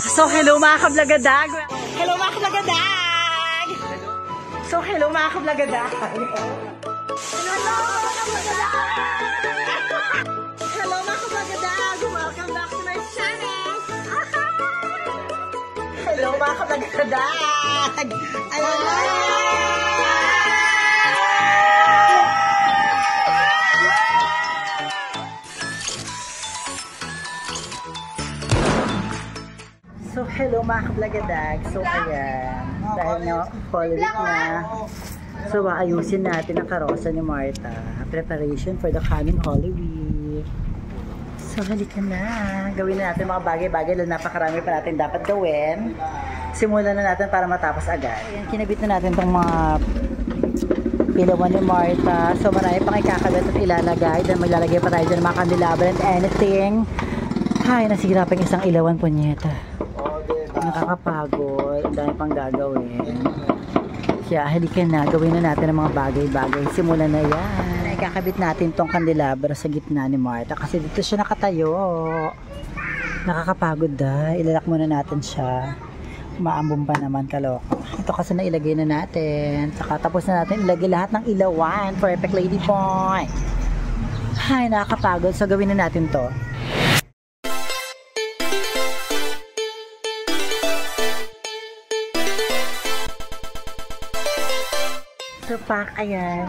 So, hello mga kablagadag! Hello mga kablagadag! So, hello mga kablagadag! Hello mga kablagadag! Welcome back to my channel! Hello mga kablagadag! So, hello mga kablagadag. So, ayan. Dahil na Holy Week na. So, ayusin natin ang karosa ni Martha. Preparation for the coming Holy Week. So, halika na. Gawin na natin mga bagay-bagay. Napakarami pa natin dapat gawin. Simulan na natin para matapos agad. Ayan, kinabit na natin itong mga ilawan ni Martha. So, marami pang ikakabit at ilalagay. Then, maglalagay pa tayo dyan ng mga candelabra and anything. Ay, nasigla pa yung isang ilawan po niyeta. Nakakapagod, ang dami pang gagawin. Kaya halika na, gawin na natin ang mga bagay-bagay. Simulan na yan. Ikakabit natin tong candelabra sa gitna ni Martha kasi dito siya nakatayo. Nakakapagod ilalak muna natin siya. Maambong pa naman, kaloko. Ito kasi na ilagay na natin. Saka tapos na natin ilagay lahat ng ilawan. Perfect lady boy. Ay, nakakapagod. So gawin na natin to. So, pak, ayan.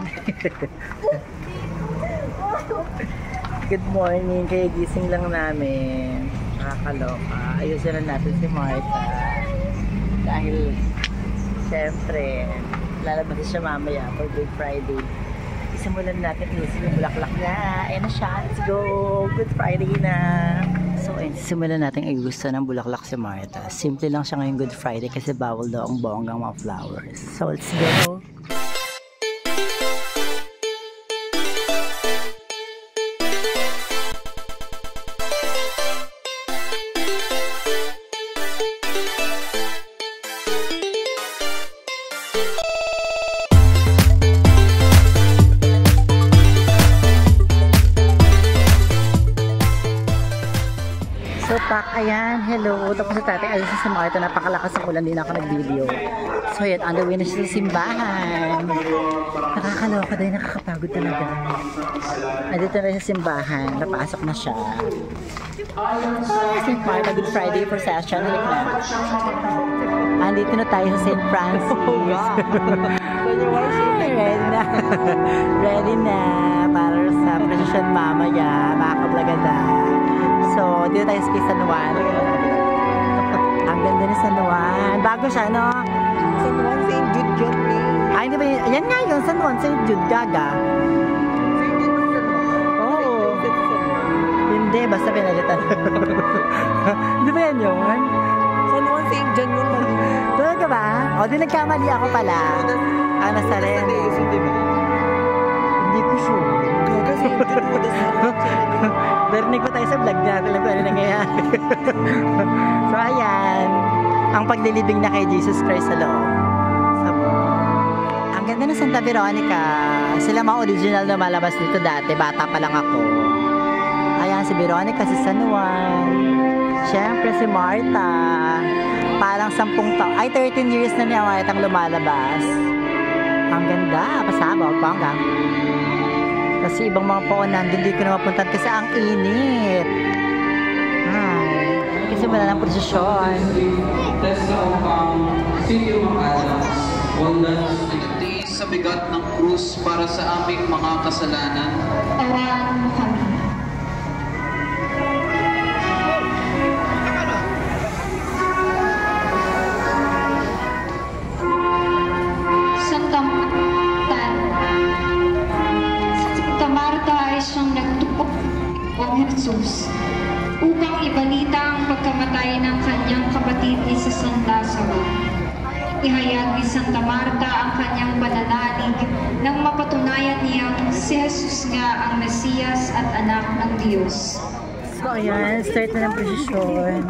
Good morning. Kaya gising lang namin. Nakakaloka. Ayusin na natin si Martha. Dahil, syempre, lalabas siya mamaya for Good Friday. Isimulan natin ayusin yung bulaklak niya. Ayan na siya. Let's go. Good Friday na. So, ayun, simulan natin ayusin ng bulaklak si Martha. Simple lang siya ngayong Good Friday kasi bawal daw ang bonggang mga flowers. So, let's go. So, pak, ayan, hello. Tapos sa tatay, ayos sa Martha, napakalakas ng ulan, din ako nag-video. So, ayan, on the way na siya sa simbahan. Nakakaloka dahil nakakapagod talaga. Andito na siya sa simbahan, napasok na siya. St. Martha, Good Friday procession, like na. Andito na tayo sa St. Francis. Ready na. Ready na para sa procession mamaya, mga kablagadag. So, dito tayo sa San Juan. Ang ganda ni San Juan. Bago siya, no? San Juan, St. Jude Journey. Ay, hindi ba yun? Yan nga yun, San Juan, St. Jude Gaga. St. Jude ba San Juan? Oo. Hindi, basta pinalitan. Hindi ba yan yun? San Juan, St. John yun. Talaga ba? O, di nagkamali ako pala. Ang nasarin. Hindi ko sure. Gaga, St. Jude mo. Berinig pa tayo sa vlog natin lang kung ano nangyayari. So ayan, ang paglilibing na kay Jesus Christ sa loob. Ang ganda ng Santa Veronica. Sila mga original na malabas dito dati, bata pa lang ako. Ayan si Veronica, si San Juan. Siyempre si Martha. Parang 10 taon, ay 13 years na niya Martha ang lumalabas. Ang ganda, pasabog, bangga. Kasi ibang mga poon nandun, hindi ko na mapuntan kasi ang init. Ay, kasi wala ng prosesyon. Tinitiis sa bigat ng krus para sa aming mga kasalanan. Tawanan mo kami. Santa Martha ay siyang nagtupok ang Jesus upang ibalita ang pagkamatay ng kanyang kapatid ni sa San Lazaro. Ihayag ni Santa Martha ang kanyang pananalig nang mapatunayan niyang si Jesus nga ang Mesiyas at anak ng Diyos. So ayan, start na ng prosesyon.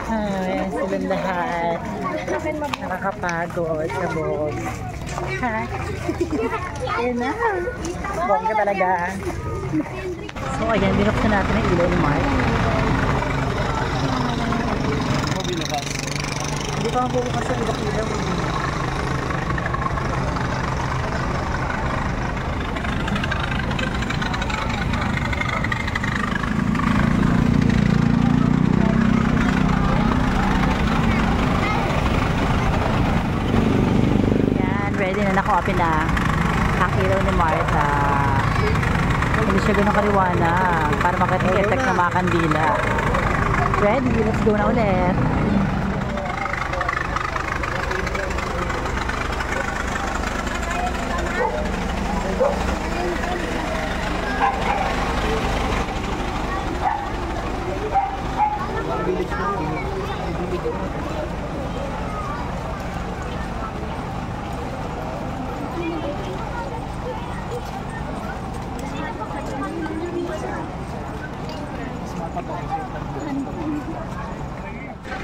Ayan, silang lahat. Nakakapagod, kabog. Ha? Ayan na. Bongga talaga. So ayan, binuksan natin ang ilaw ni Mark. pa mabubukas sa ilaw-ilaw. Yan, ready na naka-open na ang ilaw ni Martha. Hindi siya ganun kaliwanag para makita-effect ng mga kandila. Ready, let's go na ulit.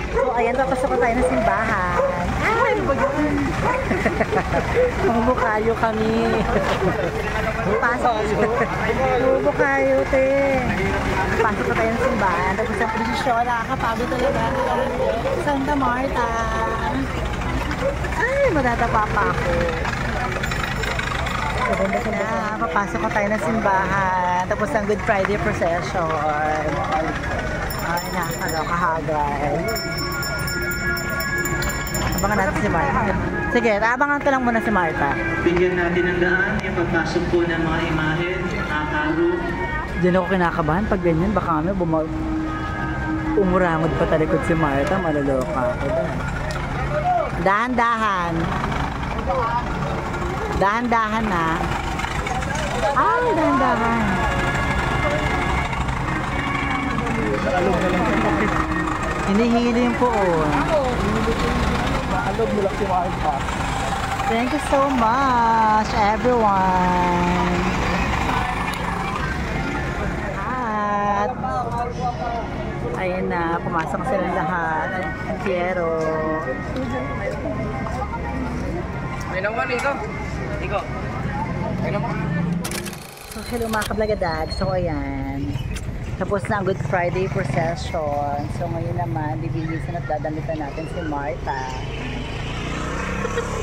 So, ayan, papasok tayo ng simbahan. Ay, ano ba yun? Mabubukayo kami. Pasok. Mabubukayo, te. Pasok pa tayo ng simbahan. Tapos ang posisyon, nakakapagod talaga. Santa Marta. Ay, matatapa pa ako. Papasok na tayo ng simbahan. Tapos ang Good Friday procession. Ay, nakakahagay. Abangan natin si Martha. Sige, abangan ko lang muna si Martha. Bigyan natin ng daan yung pagpasok po ng mga imahen, nakakaro. Diyan ako kinakabahan pag ganyan. Baka kami umurangod pa talikod si Martha. Malaloka ako doon. Dahan-dahan. Dahan-dahan na. Ay, dahan-dahan. Hinihili yung poon. Thank you so much, everyone. At ayun na, pumasok silang lahat. Ang Piero. May naman ito. Iko. May naman. So, hello mga kablagadag. So, ayan. Tapos na ang Good Friday procession. So, ngayon naman, bibinisan at dadamitan natin si Martha.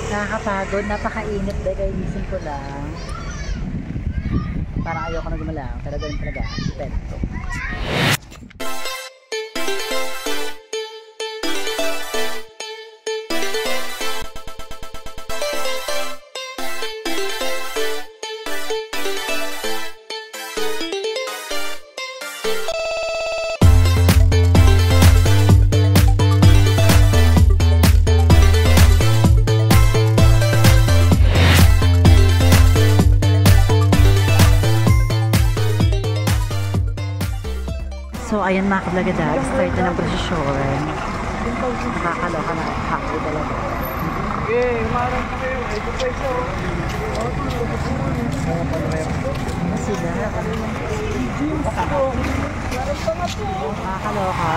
Nakakapagod. Napakainit dahil kaya inisip ko lang. Parang ayoko na gumalaw. Pero ganun talaga. Perfecto. So, ayan mga kablagadag, start na ng prosesyon. Nakakaloka na, happy talaga. Okay, umarang pa kayo. Ito pa ito. Ano sila? Nakakaloka.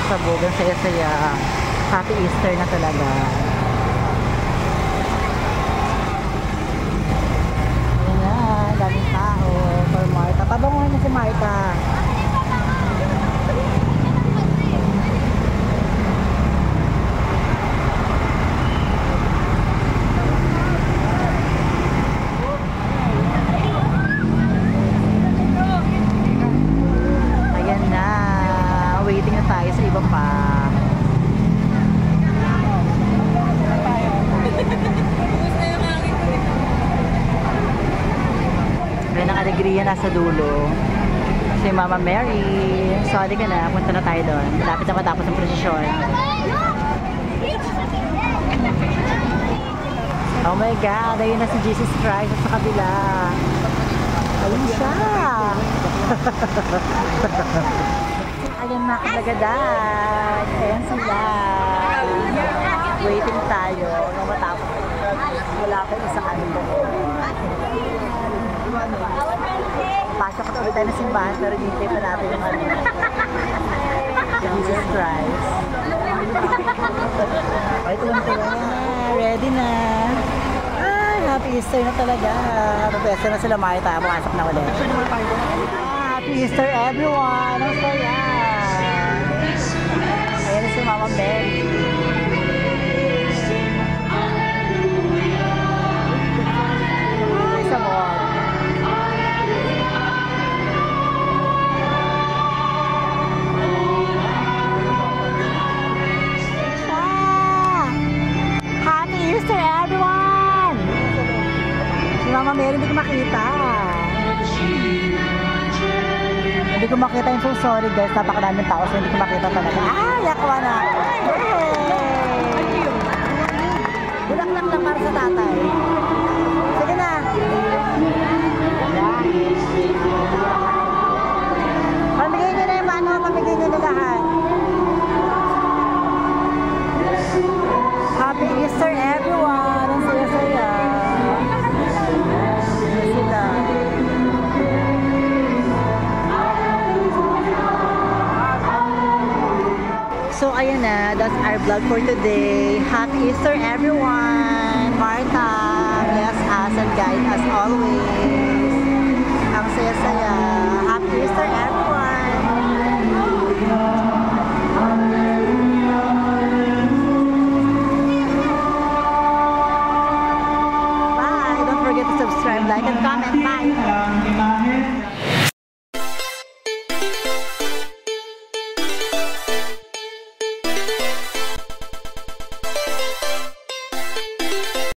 Sabugan, saya-saya. Happy Easter na talaga. Ayan na, daming tao. For Martha. Pabanguhan na si Martha. Waiting na tayo sa iba pa. May ng alegria nasa dulo. Si Mama Mary. So, di ka na. Punta na tayo doon. Malapit na matapos ang prosesyon. Oh my God. Ayun na si Jesus Christ sa kabila. Ayun siya. Ayan na kablagadag. Ayan sila. Waiting tayo nung matapos. Wala pa isa kanila. Pasok na ulit tayo ng simbahan pero hintay pa natin yung ano. Jesus Christ. Ay, tulang-tulang na. Ready na. Ay, happy Easter na talaga. Professor na sila Martha. Pumasok na ulit. Happy Easter everyone. Ang saya. Ayan si Mama Mary. tita. Hindi ko makita yung so sorry guys. Napakaraming tao so hindi ko makita talaga. Yakwa na. Bulaklak lang para sa tatay. Sige na. Pamigay nyo na yung mano. Pamigay nyo na lahat. Happy Easter everyone! Ang saya-saya. Sila. So ayan na, that's our vlog for today. Happy Easter everyone! Martha, bless us and guide us always.